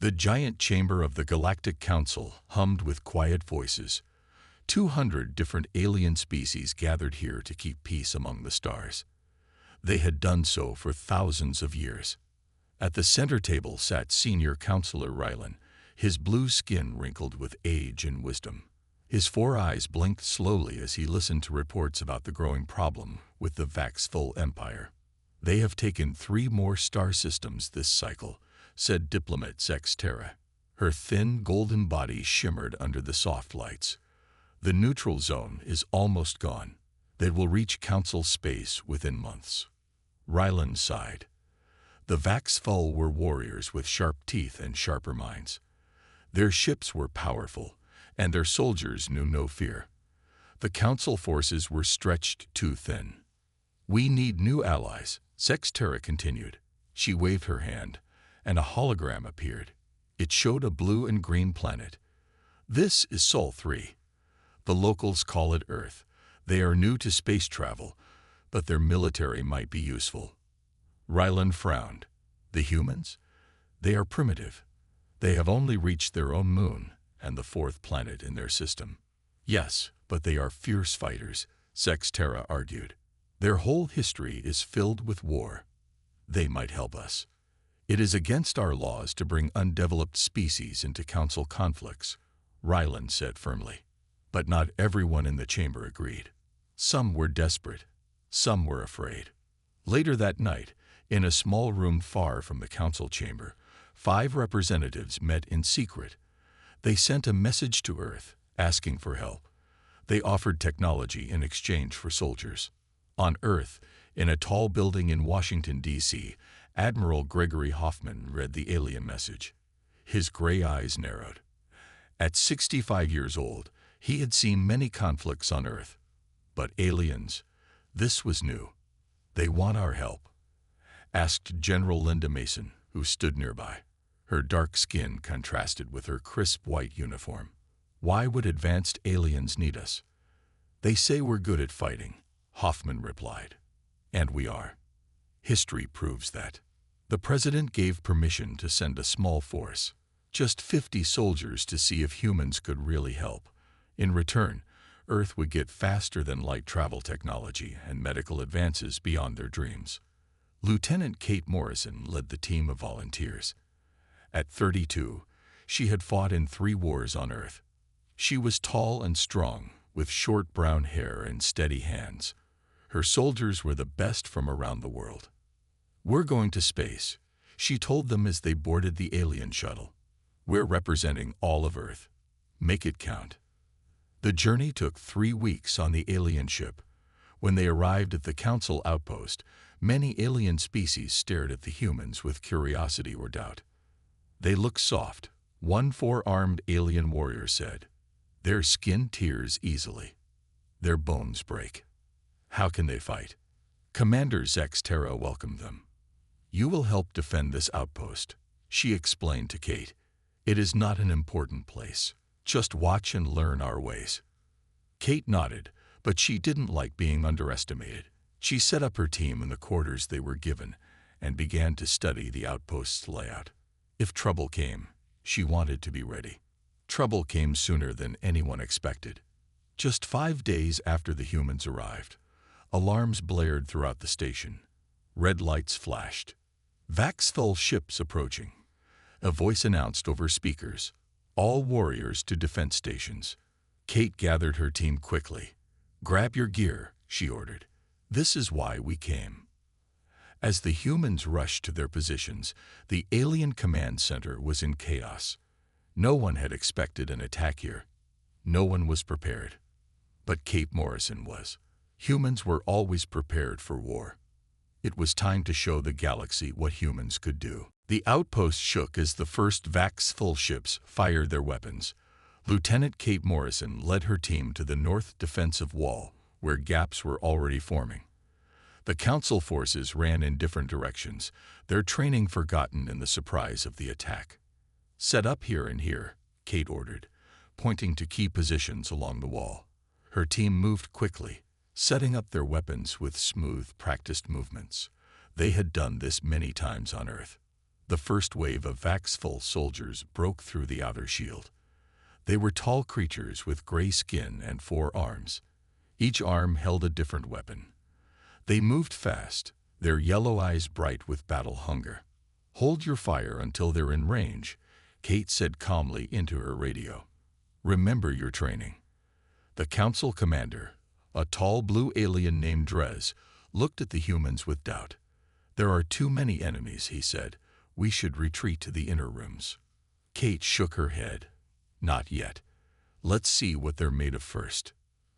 The giant chamber of the Galactic Council hummed with quiet voices. 200 different alien species gathered here to keep peace among the stars. They had done so for thousands of years. At the center table sat Senior Counselor Rylan, his blue skin wrinkled with age and wisdom. His 4 eyes blinked slowly as he listened to reports about the growing problem with the Vaxful Empire. "They have taken 3 more star systems this cycle," said Diplomat Sex Terra. Her thin, golden body shimmered under the soft lights. "The neutral zone is almost gone. They will reach Council space within months." Rylan sighed. The Vaxful were warriors with sharp teeth and sharper minds. Their ships were powerful, and their soldiers knew no fear. The Council forces were stretched too thin. "We need new allies," Sex Terra continued. She waved her hand, and a hologram appeared. It showed a blue and green planet. "This is Sol 3. The locals call it Earth. They are new to space travel, but their military might be useful." Rylan frowned. "The humans? They are primitive. They have only reached their own moon and the 4th planet in their system." "Yes, but they are fierce fighters," Sex Terra argued. "Their whole history is filled with war. They might help us." "It is against our laws to bring undeveloped species into Council conflicts," Rylan said firmly. But not everyone in the chamber agreed. Some were desperate. Some were afraid. Later that night, in a small room far from the Council chamber, 5 representatives met in secret. They sent a message to Earth, asking for help. They offered technology in exchange for soldiers. On Earth, in a tall building in Washington, D.C., Admiral Gregory Hoffman read the alien message. His gray eyes narrowed. At 65 years old, he had seen many conflicts on Earth. But aliens, this was new. "They want our help," asked General Linda Mason, who stood nearby. Her dark skin contrasted with her crisp white uniform. "Why would advanced aliens need us?" "They say we're good at fighting," Hoffman replied. "And we are. History proves that." The president gave permission to send a small force, just 50 soldiers, to see if humans could really help. In return, Earth would get faster-than-light travel technology and medical advances beyond their dreams. Lieutenant Kate Morrison led the team of volunteers. At 32, she had fought in 3 wars on Earth. She was tall and strong, with short brown hair and steady hands. Her soldiers were the best from around the world. "We're going to space," she told them as they boarded the alien shuttle. "We're representing all of Earth. Make it count." The journey took 3 weeks on the alien ship. When they arrived at the Council outpost, many alien species stared at the humans with curiosity or doubt. "They look soft," one 4-armed alien warrior said. "Their skin tears easily. Their bones break. How can they fight?" Commander Sex Terra welcomed them. "You will help defend this outpost," she explained to Kate. "It is not an important place. Just watch and learn our ways." Kate nodded, but she didn't like being underestimated. She set up her team in the quarters they were given and began to study the outpost's layout. If trouble came, she wanted to be ready. Trouble came sooner than anyone expected. Just 5 days after the humans arrived, alarms blared throughout the station. Red lights flashed. "Vaxful ships approaching," a voice announced over speakers. "All warriors to defense stations." Kate gathered her team quickly. "Grab your gear," she ordered. "This is why we came." As the humans rushed to their positions, the alien command center was in chaos. No one had expected an attack here. No one was prepared. But Kate Morrison was. Humans were always prepared for war. It was time to show the galaxy what humans could do. The outpost shook as the first Vaxful ships fired their weapons. Lieutenant Kate Morrison led her team to the north defensive wall, where gaps were already forming. The Council forces ran in different directions, their training forgotten in the surprise of the attack. "Set up here and here," Kate ordered, pointing to key positions along the wall. Her team moved quickly, setting up their weapons with smooth, practiced movements. They had done this many times on Earth. The first wave of Vax-Full soldiers broke through the outer shield. They were tall creatures with gray skin and 4 arms. Each arm held a different weapon. They moved fast, their yellow eyes bright with battle hunger. "Hold your fire until they're in range," Kate said calmly into her radio. "Remember your training." The council commander, a tall blue alien named Drez, looked at the humans with doubt. "There are too many enemies," he said. "We should retreat to the inner rooms." Kate shook her head. "Not yet. Let's see what they're made of first."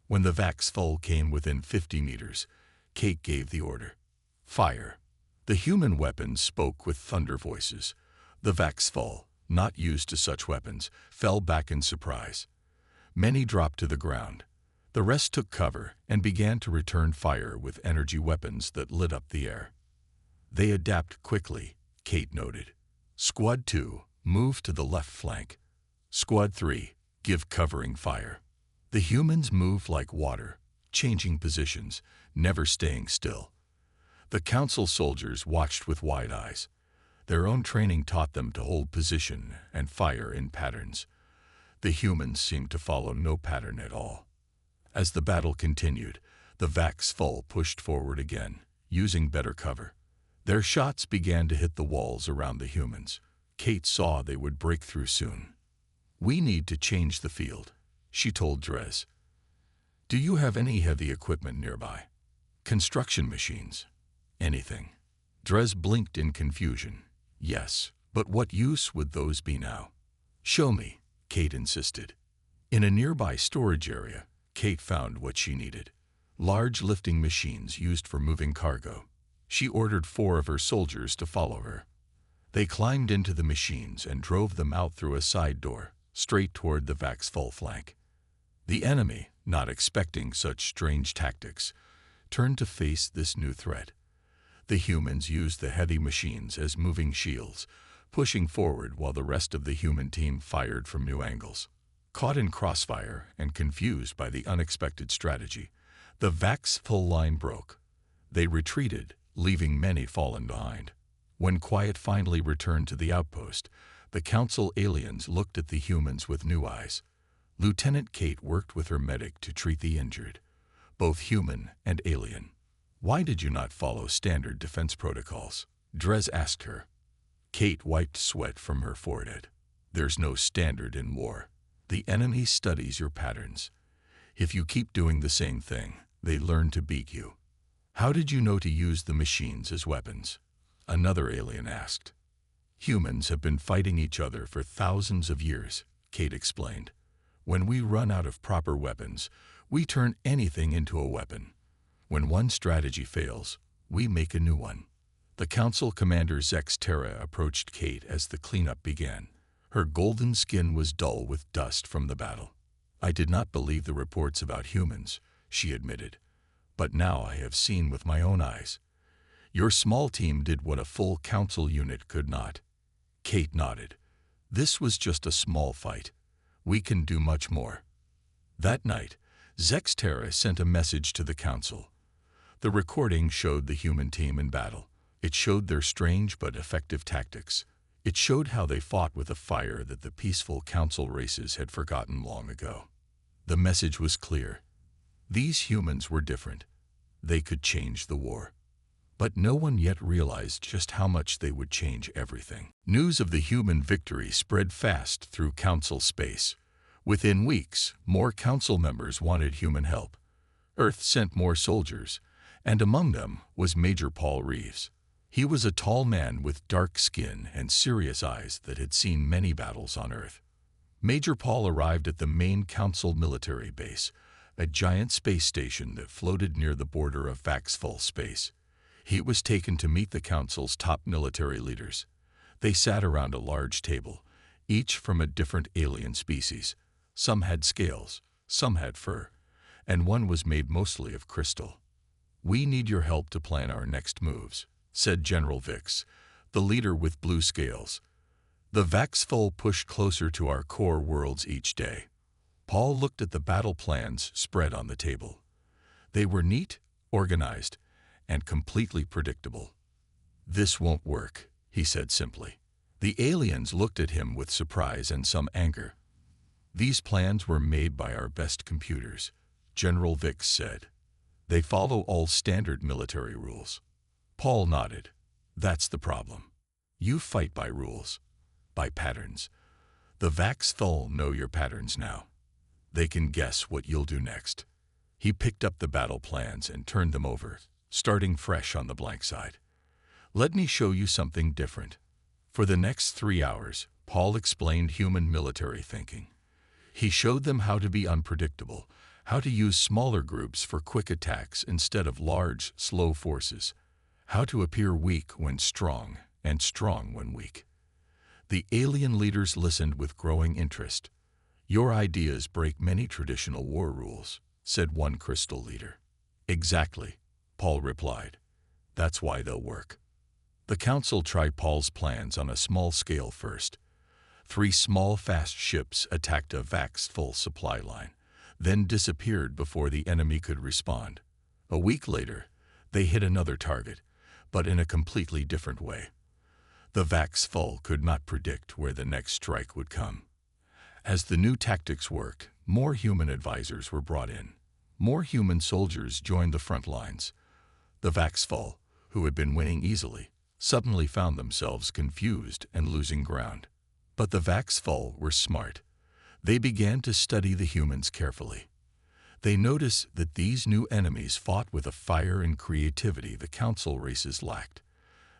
When the Vax-Full came within 50 meters, Kate gave the order. "Fire." The human weapons spoke with thunder voices. The Vax-Full, not used to such weapons, fell back in surprise. Many dropped to the ground. The rest took cover and began to return fire with energy weapons that lit up the air. "They adapt quickly," Kate noted. "Squad 2, move to the left flank. Squad 3, give covering fire." The humans moved like water, changing positions, never staying still. The council soldiers watched with wide eyes. Their own training taught them to hold position and fire in patterns. The humans seemed to follow no pattern at all. As the battle continued, the Vax-Full pushed forward again, using better cover. Their shots began to hit the walls around the humans. Kate saw they would break through soon. "We need to change the field," she told Drez. "Do you have any heavy equipment nearby? Construction machines? Anything?" Drez blinked in confusion. "Yes, but what use would those be now?" "Show me," Kate insisted. In a nearby storage area, Kate found what she needed. Large lifting machines used for moving cargo. She ordered 4 of her soldiers to follow her. They climbed into the machines and drove them out through a side door, straight toward the Vax-Full flank. The enemy, not expecting such strange tactics, turned to face this new threat. The humans used the heavy machines as moving shields, pushing forward while the rest of the human team fired from new angles. Caught in crossfire and confused by the unexpected strategy, the Vax-Full line broke. They retreated, leaving many fallen behind. When quiet finally returned to the outpost, the council aliens looked at the humans with new eyes. Lieutenant Kate worked with her medic to treat the injured, both human and alien. "Why did you not follow standard defense protocols?" Drez asked her. Kate wiped sweat from her forehead. "There's no standard in war. The enemy studies your patterns. If you keep doing the same thing, they learn to beat you." "How did you know to use the machines as weapons?" another alien asked. "Humans have been fighting each other for thousands of years," Kate explained. "When we run out of proper weapons, we turn anything into a weapon. When one strategy fails, we make a new one." The council commander Zex Terra approached Kate as the cleanup began. Her golden skin was dull with dust from the battle. "I did not believe the reports about humans," she admitted. "But now I have seen with my own eyes. Your small team did what a full council unit could not." Kate nodded. "This was just a small fight. We can do much more." That night, Zex Terra sent a message to the council. The recording showed the human team in battle. It showed their strange but effective tactics. It showed how they fought with a fire that the peaceful council races had forgotten long ago. The message was clear. These humans were different. They could change the war. But no one yet realized just how much they would change everything. News of the human victory spread fast through council space. Within weeks, more council members wanted human help. Earth sent more soldiers, and among them was Major Paul Reeves. He was a tall man with dark skin and serious eyes that had seen many battles on Earth. Major Paul arrived at the main council military base, a giant space station that floated near the border of Vax-Full space. He was taken to meet the council's top military leaders. They sat around a large table, each from a different alien species. Some had scales, some had fur, and one was made mostly of crystal. "We need your help to plan our next moves," said General Vix, the leader with blue scales. "The Vax-Full pushed closer to our core worlds each day." Paul looked at the battle plans spread on the table. They were neat, organized, and completely predictable. "This won't work," he said simply. The aliens looked at him with surprise and some anger. "These plans were made by our best computers," General Vix said. "They follow all standard military rules." Paul nodded. "That's the problem. You fight by rules, by patterns. The Vax-Thul know your patterns now. They can guess what you'll do next." He picked up the battle plans and turned them over, starting fresh on the blank side. "Let me show you something different." For the next 3 hours, Paul explained human military thinking. He showed them how to be unpredictable, how to use smaller groups for quick attacks instead of large, slow forces, how to appear weak when strong and strong when weak. The alien leaders listened with growing interest. "Your ideas break many traditional war rules," said one crystal leader. "Exactly," Paul replied. "That's why they'll work." The council tried Paul's plans on a small scale first. 3 small fast ships attacked a Vax-Thul supply line, then disappeared before the enemy could respond. A week later, they hit another target, but in a completely different way. The Vax-Thul could not predict where the next strike would come. As the new tactics worked, more human advisors were brought in. More human soldiers joined the front lines. The Vax-Thul, who had been winning easily, suddenly found themselves confused and losing ground. But the Vax-Thul were smart. They began to study the humans carefully. They noticed that these new enemies fought with a fire and creativity the council races lacked.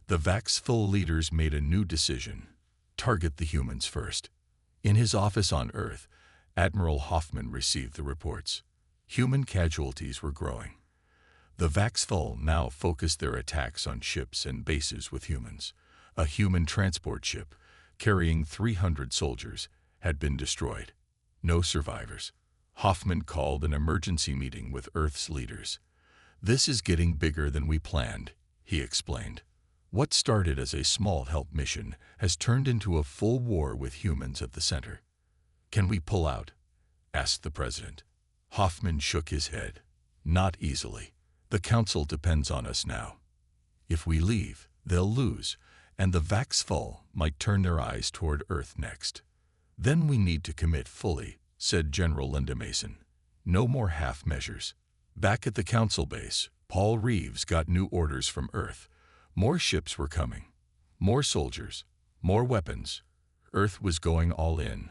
The Vax-Thul leaders made a new decision: target the humans first. In his office on Earth, Admiral Hoffman received the reports. Human casualties were growing. The Vax-Thul now focused their attacks on ships and bases with humans. A human transport ship, carrying 300 soldiers, had been destroyed. No survivors. Hoffman called an emergency meeting with Earth's leaders. "This is getting bigger than we planned," he explained. "What started as a small help mission has turned into a full war with humans at the center." "Can we pull out?" asked the president. Hoffman shook his head. "Not easily. The council depends on us now. If we leave, they'll lose, and the Vax-Thul might turn their eyes toward Earth next. Then we need to commit fully," said General Linda Mason. "No more half measures." Back at the council base, Paul Reeves got new orders from Earth. More ships were coming. More soldiers. More weapons. Earth was going all in.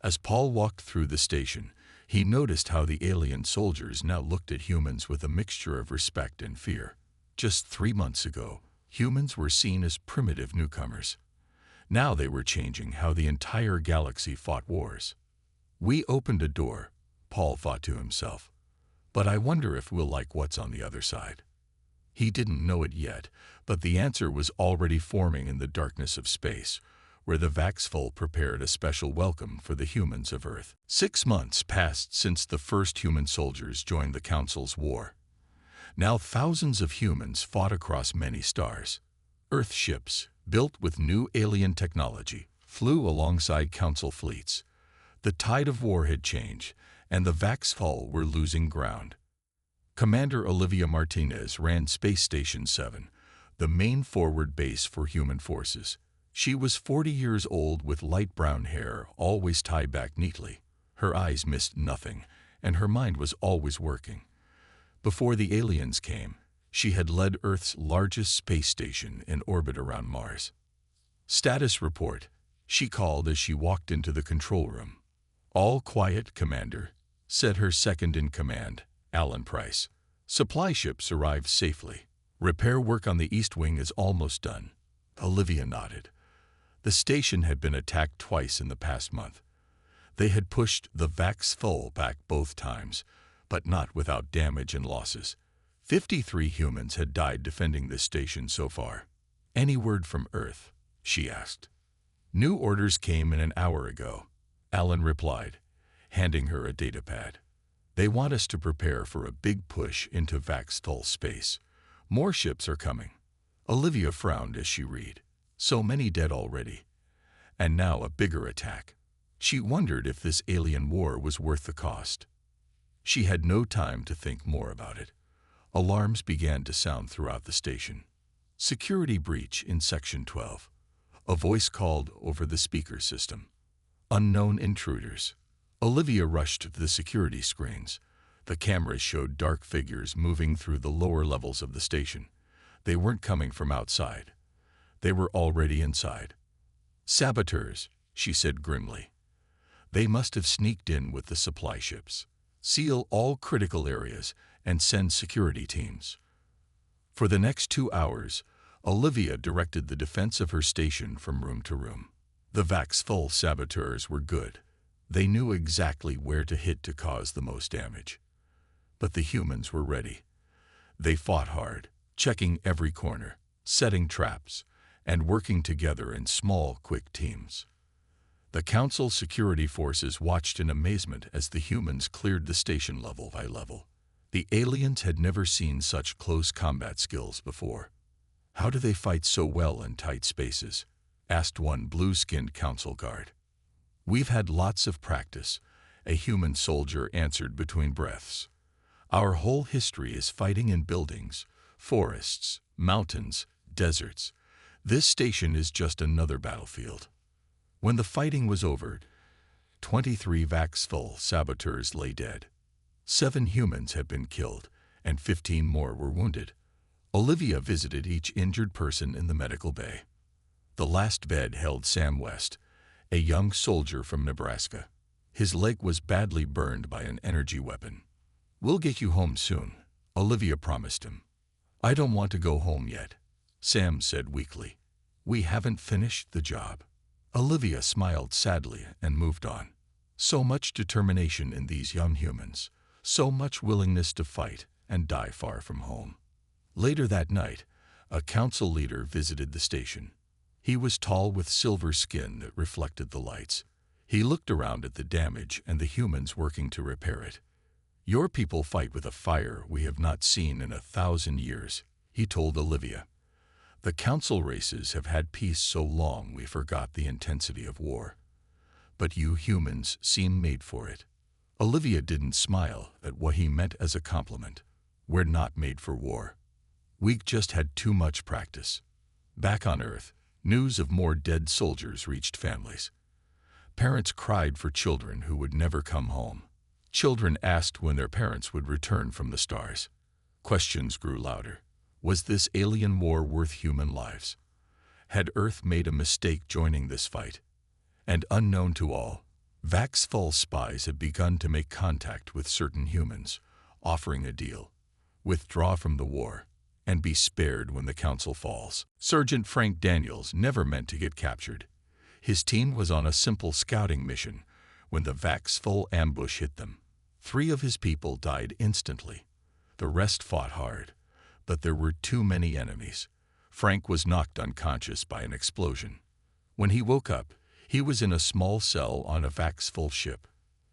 As Paul walked through the station, he noticed how the alien soldiers now looked at humans with a mixture of respect and fear. Just 3 months ago, humans were seen as primitive newcomers. Now they were changing how the entire galaxy fought wars. "We opened a door," Paul thought to himself. "But I wonder if we'll like what's on the other side." He didn't know it yet, but the answer was already forming in the darkness of space, where the Vax-Thul prepared a special welcome for the humans of Earth. 6 months passed since the first human soldiers joined the Council's war. Now thousands of humans fought across many stars. Earth ships, built with new alien technology, flew alongside Council fleets. The tide of war had changed, and the Vax-Thul were losing ground. Commander Olivia Martinez ran Space Station 7, the main forward base for human forces. She was 40 years old with light brown hair, always tied back neatly. Her eyes missed nothing, and her mind was always working. Before the aliens came, she had led Earth's largest space station in orbit around Mars. "Status report," she called as she walked into the control room. "All quiet, Commander," said her second-in-command, Alan Price. "Supply ships arrived safely. Repair work on the East Wing is almost done." Olivia nodded. The station had been attacked twice in the past month. They had pushed the Vax-Thul back both times, but not without damage and losses. 53 humans had died defending this station so far. "Any word from Earth?" she asked. "New orders came in an hour ago," Alan replied, handing her a datapad. "They want us to prepare for a big push into Vax-Thul space. More ships are coming." Olivia frowned as she read. So many dead already. And now a bigger attack. She wondered if this alien war was worth the cost. She had no time to think more about it. Alarms began to sound throughout the station. "Security breach in Section 12. A voice called over the speaker system. Unknown intruders. Olivia rushed to the security screens. The cameras showed dark figures moving through the lower levels of the station. They weren't coming from outside. They were already inside. Saboteurs, she said grimly. They must have sneaked in with the supply ships. Seal all critical areas and send security teams. For the next 2 hours, Olivia directed the defense of her station from room to room. The Vaxful saboteurs were good. They knew exactly where to hit to cause the most damage. But the humans were ready. They fought hard, checking every corner, setting traps, and working together in small, quick teams. The Council security forces watched in amazement as the humans cleared the station level by level. The aliens had never seen such close combat skills before. "How do they fight so well in tight spaces?" asked one blue-skinned council guard. "We've had lots of practice," a human soldier answered between breaths. "Our whole history is fighting in buildings, forests, mountains, deserts. This station is just another battlefield." When the fighting was over, 23 Vaxful saboteurs lay dead. 7 humans had been killed, and 15 more were wounded. Olivia visited each injured person in the medical bay. The last bed held Sam West, a young soldier from Nebraska. His leg was badly burned by an energy weapon. "We'll get you home soon," Olivia promised him. "I don't want to go home yet," Sam said weakly. "We haven't finished the job." Olivia smiled sadly and moved on. So much determination in these young humans, so much willingness to fight and die far from home. Later that night, a council leader visited the station. He was tall with silver skin that reflected the lights. He looked around at the damage and the humans working to repair it. "Your people fight with a fire we have not seen in 1,000 years, he told Olivia. "The council races have had peace so long we forgot the intensity of war. But you humans seem made for it." Olivia didn't smile at what he meant as a compliment. "We're not made for war. We just had too much practice." Back on Earth, news of more dead soldiers reached families. Parents cried for children who would never come home. Children asked when their parents would return from the stars. Questions grew louder. Was this alien war worth human lives? Had Earth made a mistake joining this fight? And unknown to all, Vaxful spies had begun to make contact with certain humans, offering a deal: withdraw from the war and be spared when the council falls. Sergeant Frank Daniels never meant to get captured. His team was on a simple scouting mission when the Vaxful ambush hit them. 3 of his people died instantly. The rest fought hard, but there were too many enemies. Frank was knocked unconscious by an explosion. When he woke up, he was in a small cell on a Vaxful ship.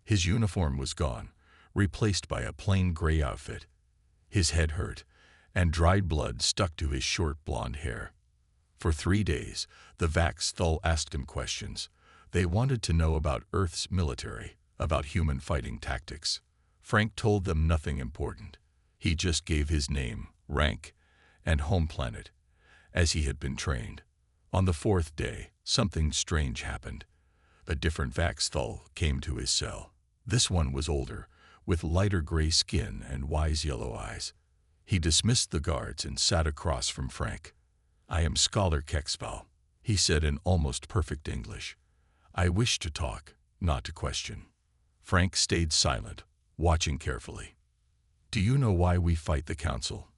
His uniform was gone, replaced by a plain gray outfit. His head hurt, and dried blood stuck to his short blonde hair. For 3 days, the Vaxful asked him questions. They wanted to know about Earth's military, about human fighting tactics. Frank told them nothing important. He just gave his name, rank, and home planet, as he had been trained. On the 4th day, something strange happened. A different Vaxful came to his cell. This one was older, with lighter gray skin and wise yellow eyes. He dismissed the guards and sat across from Frank. "I am Scholar Kexval," he said in almost perfect English. "I wish to talk, not to question." Frank stayed silent, watching carefully. "Do you know why we fight the council?"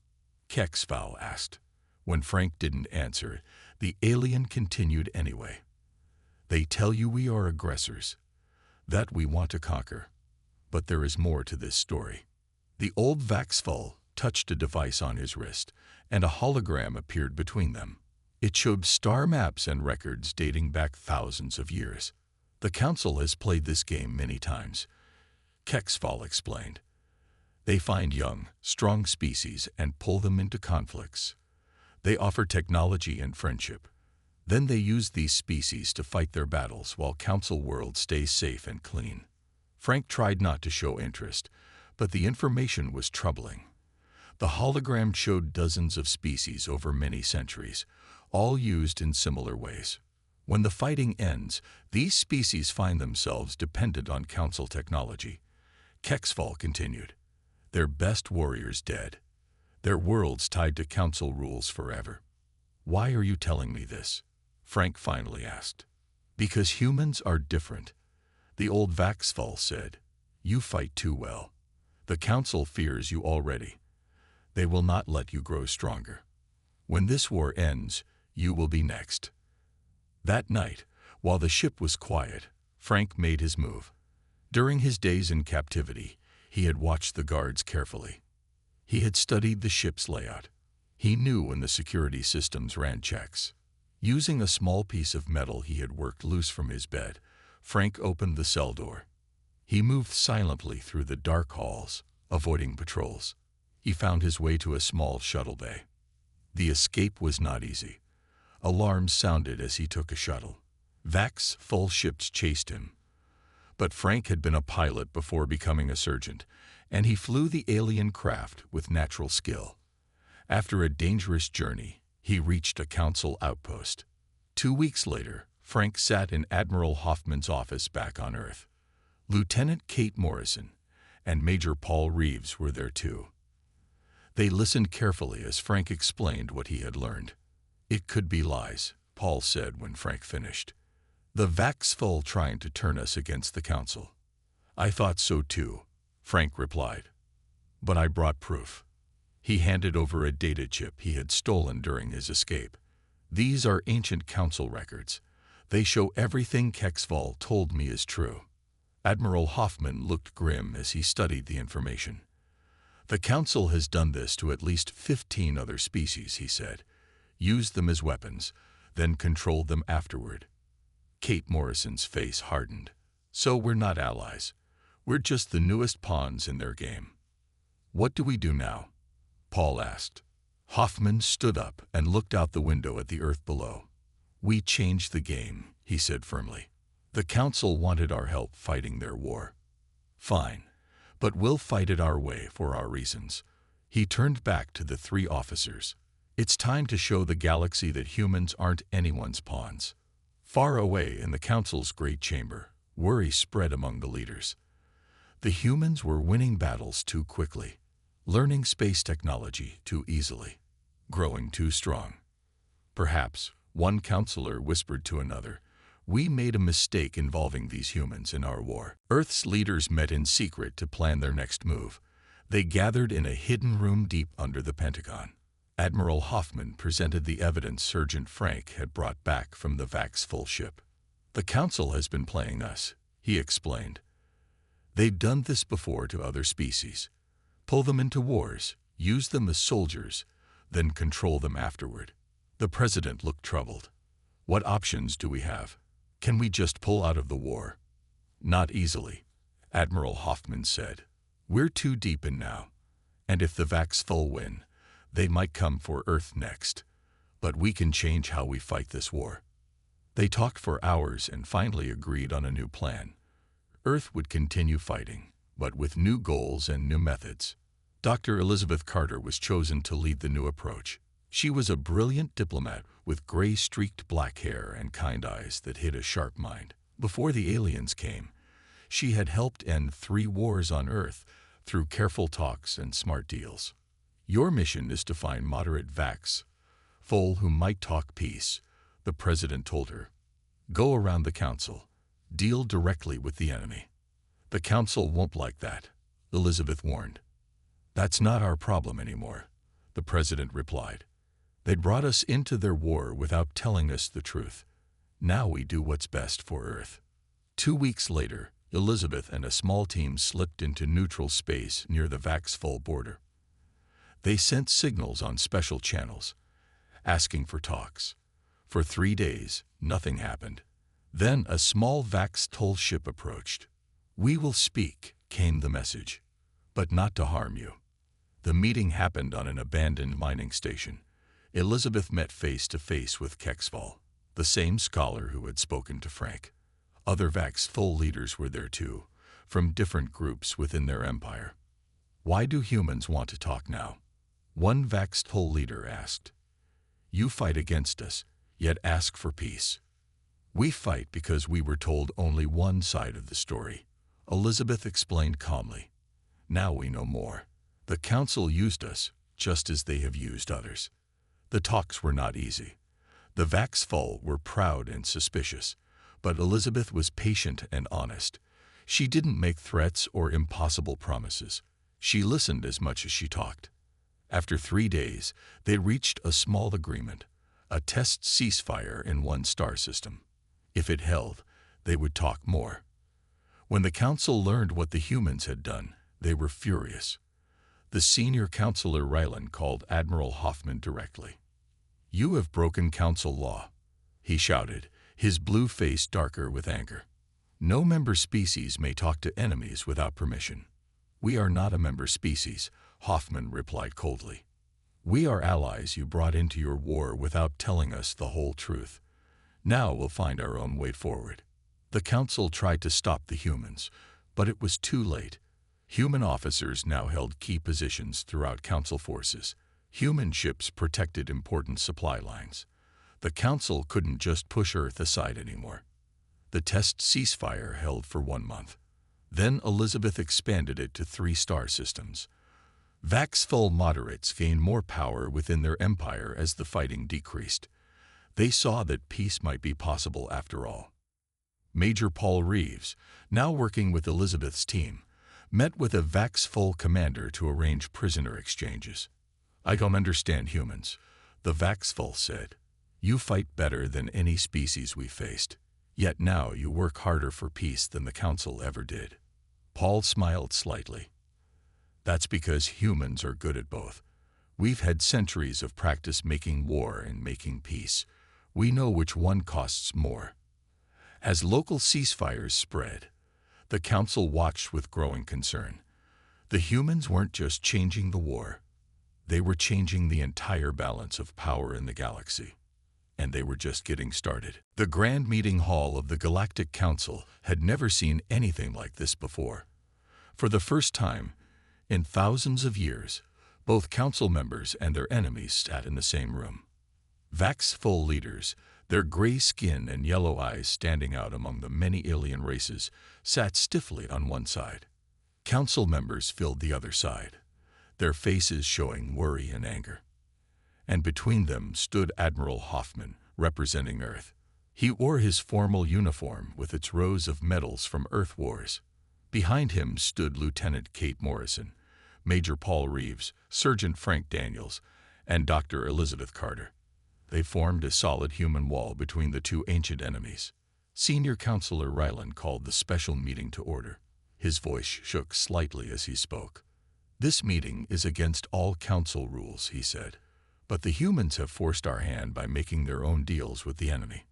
Kexval asked. When Frank didn't answer, the alien continued anyway. "They tell you we are aggressors, that we want to conquer. But there is more to this story." The old Vaxful touched a device on his wrist, and a hologram appeared between them. It showed star maps and records dating back thousands of years. "The Council has played this game many times," Kexval explained. "They find young, strong species and pull them into conflicts. They offer technology and friendship. Then they use these species to fight their battles while Council world stays safe and clean." Frank tried not to show interest, but the information was troubling. The hologram showed dozens of species over many centuries, all used in similar ways. When the fighting ends, these species find themselves dependent on Council technology. HFY continued. Their best warriors dead. Their worlds tied to Council rules forever. Why are you telling me this? Frank finally asked. Because humans are different. The old HFY said. You fight too well. The Council fears you already. They will not let you grow stronger. When this war ends, you will be next. That night, while the ship was quiet, Frank made his move. During his days in captivity, he had watched the guards carefully. He had studied the ship's layout. He knew when the security systems ran checks. Using a small piece of metal he had worked loose from his bed, Frank opened the cell door. He moved silently through the dark halls, avoiding patrols. He found his way to a small shuttle bay. The escape was not easy. Alarms sounded as he took a shuttle. HFY ships chased him. But Frank had been a pilot before becoming a surgeon, and he flew the alien craft with natural skill. After a dangerous journey, he reached a Council outpost. 2 weeks later, Frank sat in Admiral Hoffman's office back on Earth. Lieutenant Kate Morrison and Major Paul Reeves were there too. They listened carefully as Frank explained what he had learned. It could be lies, Paul said when Frank finished. The HFY trying to turn us against the Council. I thought so too, Frank replied. But I brought proof. He handed over a data chip he had stolen during his escape. These are ancient Council records. They show everything HFY told me is true. Admiral Hoffman looked grim as he studied the information. The Council has done this to at least 15 other species, he said. Used them as weapons, then controlled them afterward. Kate Morrison's face hardened. So we're not allies. We're just the newest pawns in their game. What do we do now? Paul asked. Hoffman stood up and looked out the window at the Earth below. We changed the game, he said firmly. The Council wanted our help fighting their war. Fine, but we'll fight it our way for our reasons. He turned back to the 3 officers. It's time to show the galaxy that humans aren't anyone's pawns. Far away in the Council's great chamber, worry spread among the leaders. The humans were winning battles too quickly, learning space technology too easily, growing too strong. Perhaps, one counselor whispered to another, we made a mistake involving these humans in our war. Earth's leaders met in secret to plan their next move. They gathered in a hidden room deep under the Pentagon. Admiral Hoffman presented the evidence Sergeant Frank had brought back from the HFY ship. The Council has been playing us, he explained. They've done this before to other species. Pull them into wars, use them as soldiers, then control them afterward. The President looked troubled. What options do we have? Can we just pull out of the war? Not easily, Admiral Hoffman said. We're too deep in now, and if the HFY win, they might come for Earth next. But we can change how we fight this war. They talked for hours and finally agreed on a new plan. Earth would continue fighting, but with new goals and new methods. Dr. Elizabeth Carter was chosen to lead the new approach. She was a brilliant diplomat with gray-streaked black hair and kind eyes that hid a sharp mind. Before the aliens came, she had helped end 3 wars on Earth through careful talks and smart deals. Your mission is to find moderate HFY who might talk peace, the President told her. Go around the Council. Deal directly with the enemy. The Council won't like that, Elizabeth warned. That's not our problem anymore, the President replied. They brought us into their war without telling us the truth. Now we do what's best for Earth. 2 weeks later, Elizabeth and a small team slipped into neutral space near the HFY border. They sent signals on special channels, asking for talks. For 3 days, nothing happened. Then a small HFY ship approached. We will speak, came the message, but not to harm you. The meeting happened on an abandoned mining station. Elizabeth met face to face with HFY, the same scholar who had spoken to Frank. Other HFY leaders were there too, from different groups within their empire. Why do humans want to talk now? One HFY leader asked. You fight against us, yet ask for peace. We fight because we were told only one side of the story, Elizabeth explained calmly. Now we know more. The council used us, just as they have used others. The talks were not easy. The Vaxful were proud and suspicious, but Elizabeth was patient and honest. She didn't make threats or impossible promises. She listened as much as she talked. After 3 days, they reached a small agreement, a test ceasefire in one star system. If it held, they would talk more. When the council learned what the humans had done, they were furious. The senior counselor Rylan called Admiral Hoffman directly. "You have broken council law," he shouted, his blue face darker with anger. "No member species may talk to enemies without permission." "We are not a member species," Hoffman replied coldly. "We are allies you brought into your war without telling us the whole truth. Now we'll find our own way forward." The council tried to stop the humans, but it was too late. Human officers now held key positions throughout council forces. Human ships protected important supply lines. The council couldn't just push Earth aside anymore. The test ceasefire held for 1 month. Then Elizabeth expanded it to 3 star systems. Vaxful moderates gained more power within their empire as the fighting decreased. They saw that peace might be possible after all. Major Paul Reeves, now working with Elizabeth's team, met with a Vaxful commander to arrange prisoner exchanges. "I don't understand humans," the Vaxful said. "You fight better than any species we faced, yet now you work harder for peace than the council ever did." Paul smiled slightly. "That's because humans are good at both. We've had centuries of practice making war and making peace. We know which one costs more." As local ceasefires spread, the council watched with growing concern. The humans weren't just changing the war. They were changing the entire balance of power in the galaxy. And they were just getting started. The grand meeting hall of the Galactic Council had never seen anything like this before. For the first time, in thousands of years, both council members and their enemies sat in the same room. Vaxful leaders, their gray skin and yellow eyes standing out among the many alien races, sat stiffly on one side. Council members filled the other side, their faces showing worry and anger. And between them stood Admiral Hoffman, representing Earth. He wore his formal uniform with its rows of medals from Earth Wars. Behind him stood Lieutenant Kate Morrison, Major Paul Reeves, Sergeant Frank Daniels, and Dr. Elizabeth Carter. They formed a solid human wall between the two ancient enemies. Senior Counselor Ryland called the special meeting to order. His voice shook slightly as he spoke. "This meeting is against all council rules," he said. "But the humans have forced our hand by making their own deals with the enemy."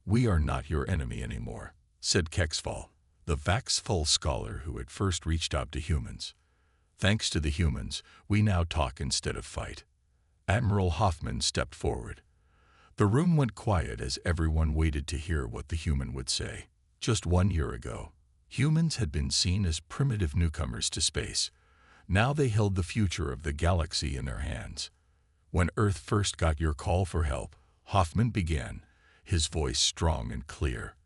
"We are not your enemy anymore," said Kexfall, the Vaxful scholar who had first reached out to humans. "Thanks to the humans, we now talk instead of fight." Admiral Hoffman stepped forward. The room went quiet as everyone waited to hear what the human would say. Just 1 year ago, humans had been seen as primitive newcomers to space. Now they held the future of the galaxy in their hands. "When Earth first got your call for help," Hoffman began, his voice strong and clear,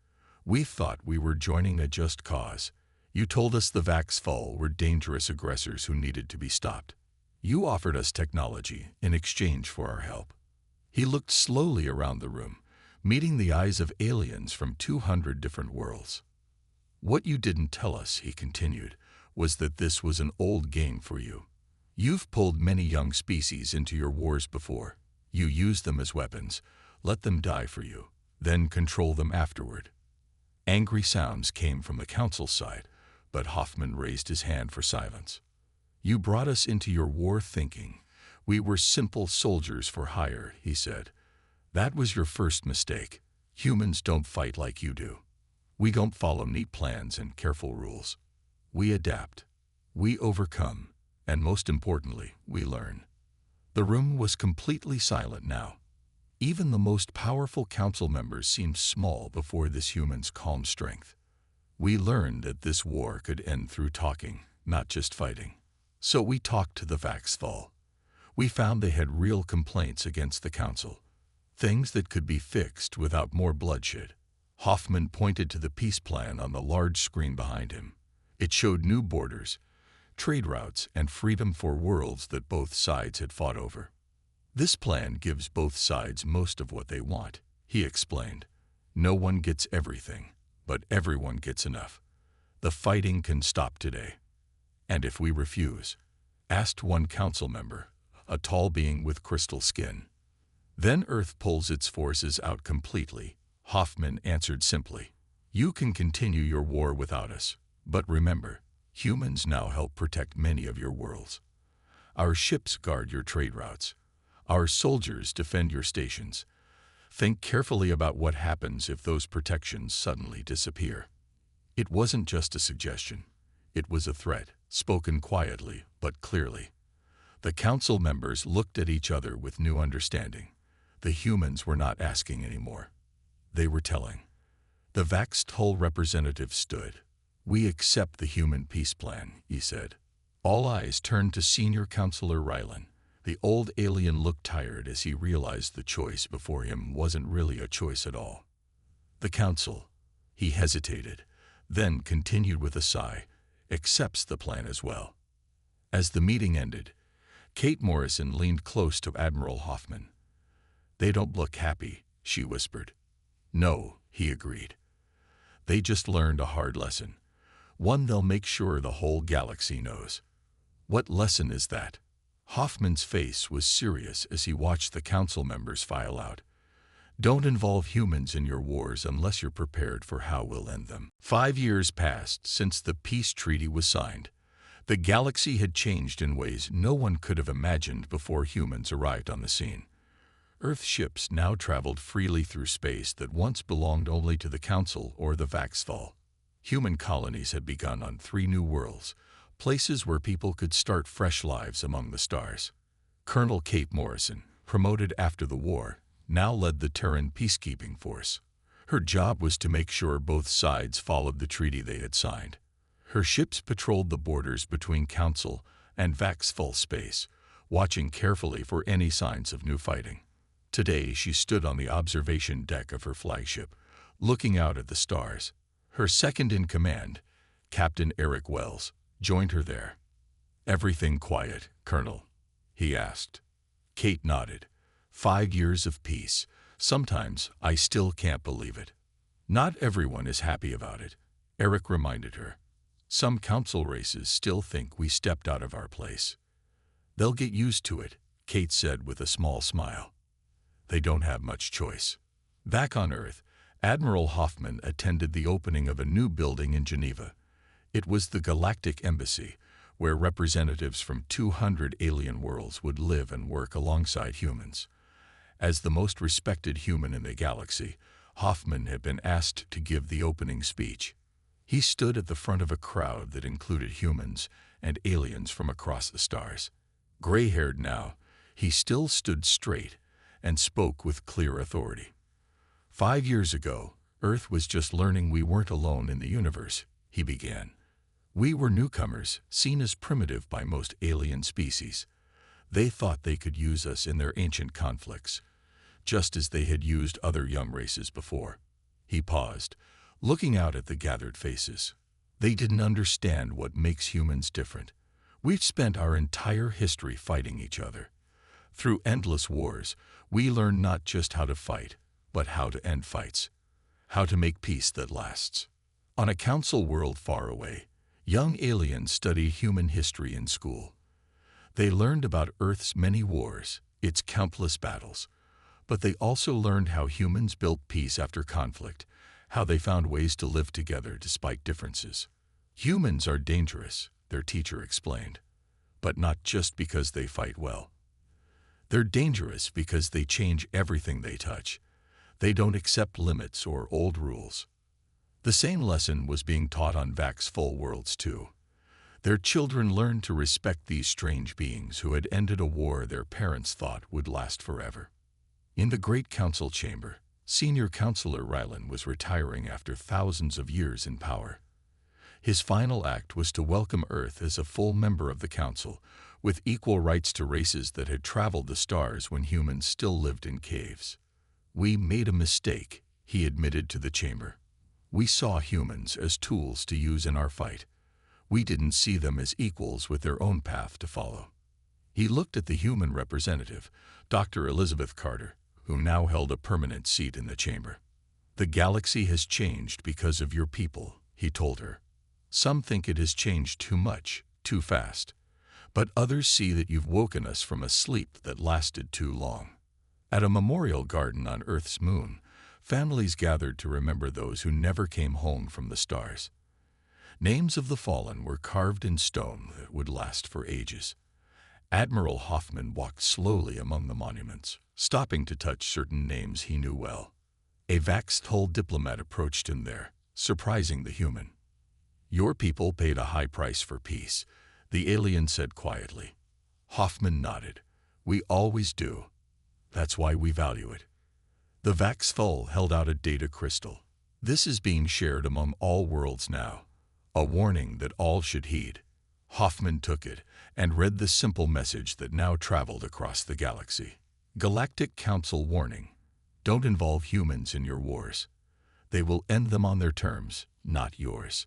"we thought we were joining a just cause. You told us the Vaxful were dangerous aggressors who needed to be stopped. You offered us technology in exchange for our help." He looked slowly around the room, meeting the eyes of aliens from 200 different worlds. "What you didn't tell us," he continued, "was that this was an old game for you. You've pulled many young species into your wars before. You used them as weapons, let them die for you, then control them afterward." Angry sounds came from the council side, but Hoffman raised his hand for silence. "You brought us into your war thinking we were simple soldiers for hire," he said. "That was your first mistake. Humans don't fight like you do. We don't follow neat plans and careful rules. We adapt. We overcome. And most importantly, we learn." The room was completely silent now. Even the most powerful council members seemed small before this human's calm strength. "We learned that this war could end through talking, not just fighting. So we talked to the Vaxful. We found they had real complaints against the council, things that could be fixed without more bloodshed. Hoffman pointed to the peace plan on the large screen behind him. It showed new borders, trade routes, and freedom for worlds that both sides had fought over. This plan gives both sides most of what they want, he explained. No one gets everything, but everyone gets enough. The fighting can stop today. And if we refuse? Asked one council member, a tall being with crystal skin. Then Earth pulls its forces out completely, Hoffman answered simply. You can continue your war without us, but remember, humans now help protect many of your worlds. Our ships guard your trade routes. Our soldiers defend your stations. Think carefully about what happens if those protections suddenly disappear. It wasn't just a suggestion. It was a threat, spoken quietly but clearly. The council members looked at each other with new understanding. The humans were not asking anymore. They were telling. The Vax-Tull representative stood. We accept the human peace plan, he said. All eyes turned to Senior Counselor Rylan. The old alien looked tired as he realized the choice before him wasn't really a choice at all. The council, he hesitated, then continued with a sigh, accepts the plan as well. As the meeting ended, Kate Morrison leaned close to Admiral Hoffman. They don't look happy, she whispered. No, he agreed. They just learned a hard lesson. One they'll make sure the whole galaxy knows. What lesson is that? Hoffman's face was serious as he watched the council members file out. Don't involve humans in your wars unless you're prepared for how we'll end them. 5 years passed since the peace treaty was signed. The galaxy had changed in ways no one could have imagined before humans arrived on the scene. Earth ships now traveled freely through space that once belonged only to the Council or the Vax-Tull. Human colonies had begun on 3 new worlds, places where people could start fresh lives among the stars. Colonel Kate Morrison, promoted after the war, now led the Terran peacekeeping force. Her job was to make sure both sides followed the treaty they had signed. Her ships patrolled the borders between Council and Vax-Tull space, watching carefully for any signs of new fighting. Today she stood on the observation deck of her flagship, looking out at the stars. Her second-in-command, Captain Eric Wells, joined her there. Everything quiet, Colonel? He asked. Kate nodded. 5 years of peace. Sometimes I still can't believe it. Not everyone is happy about it, Eric reminded her. Some council races still think we stepped out of our place. They'll get used to it, Kate said with a small smile. They don't have much choice. Back on Earth, Admiral Hoffman attended the opening of a new building in Geneva. It was the Galactic Embassy, where representatives from 200 alien worlds would live and work alongside humans. As the most respected human in the galaxy, Hoffman had been asked to give the opening speech. He stood at the front of a crowd that included humans and aliens from across the stars. Gray-haired now, he still stood straight and spoke with clear authority. 5 years ago, Earth was just learning we weren't alone in the universe, he began. We were newcomers, seen as primitive by most alien species. They thought they could use us in their ancient conflicts, just as they had used other young races before. He paused, looking out at the gathered faces. They didn't understand what makes humans different. We've spent our entire history fighting each other. Through endless wars, we learned not just how to fight, but how to end fights. How to make peace that lasts. On a council world far away, young aliens study human history in school. They learned about Earth's many wars, its countless battles. But they also learned how humans built peace after conflict, how they found ways to live together despite differences. Humans are dangerous, their teacher explained, but not just because they fight well. They're dangerous because they change everything they touch. They don't accept limits or old rules. The same lesson was being taught on Vax-Tull worlds too. Their children learned to respect these strange beings who had ended a war their parents thought would last forever. In the Great Council Chamber, Senior Counselor Rylan was retiring after thousands of years in power. His final act was to welcome Earth as a full member of the Council, with equal rights to races that had traveled the stars when humans still lived in caves. We made a mistake, he admitted to the chamber. "We saw humans as tools to use in our fight. We didn't see them as equals with their own path to follow." He looked at the human representative, Dr. Elizabeth Carter, who now held a permanent seat in the chamber. "The galaxy has changed because of your people," he told her. "Some think it has changed too much, too fast. But others see that you've woken us from a sleep that lasted too long." At a memorial garden on Earth's moon, families gathered to remember those who never came home from the stars. Names of the fallen were carved in stone that would last for ages. Admiral Hoffman walked slowly among the monuments, stopping to touch certain names he knew well. A Vax-Hull diplomat approached him there, surprising the human. "Your people paid a high price for peace," the alien said quietly. Hoffman nodded. "We always do. That's why we value it." The Vax-Hull held out a data crystal. "This is being shared among all worlds now. A warning that all should heed." Hoffman took it and read the simple message that now traveled across the galaxy. "Galactic Council warning. Don't involve humans in your wars. They will end them on their terms, not yours."